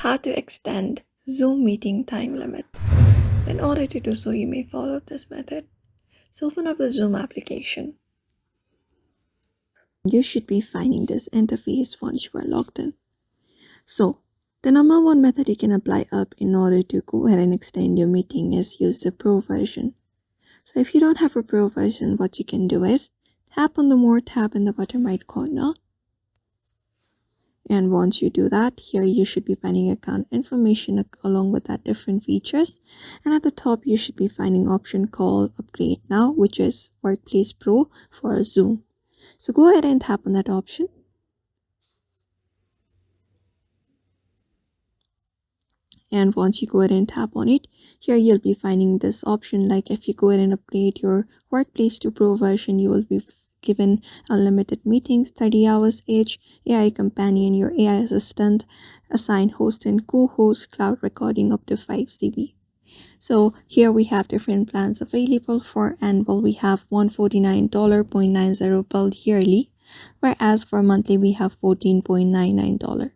how to extend Zoom meeting time limit. In order to do so, you may follow this method. So open up the Zoom application. You should be finding this interface once you are logged in. So the number one method you can apply up in order to go ahead and extend your meeting is use the Pro version. So if you don't have a Pro version, what you can do is tap on the More tab in the bottom right corner. And once you do that, here you should be finding account information along with that different features. And at the top, you should be finding option called Upgrade Now, which is Workplace Pro for Zoom. So go ahead and tap on that option. And once you go ahead and tap on it, here you'll be finding this option. Like if you go ahead and upgrade your Workplace to Pro version, you will be given unlimited meetings, 30 hours each, AI companion, your AI assistant, assign host and co-host, cloud recording up to 5 GB. So here we have different plans available. For annual, we have $149.90 billed yearly, whereas for monthly, we have $14.99.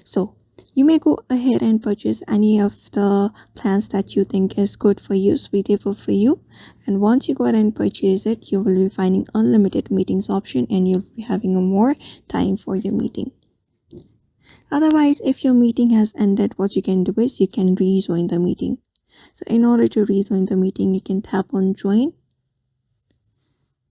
So you may go ahead and purchase any of the plans that you think is good for you, suitable for you. And once you go ahead and purchase it, you will be finding unlimited meetings option and you'll be having a more time for your meeting. Otherwise, if your meeting has ended, what you can do is you can rejoin the meeting. So in order to rejoin the meeting, you can tap on join.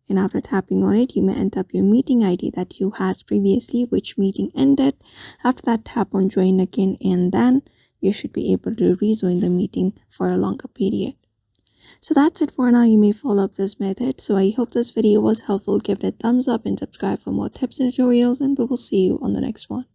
And after tapping on it, you may enter up your meeting ID that you had previously, which meeting ended. After that, tap on join again, and then you should be able to rejoin the meeting for a longer period. So that's it for now. You may follow up this method. So I hope this video was helpful. Give it a thumbs up and subscribe for more tips and tutorials, and we will see you on the next one.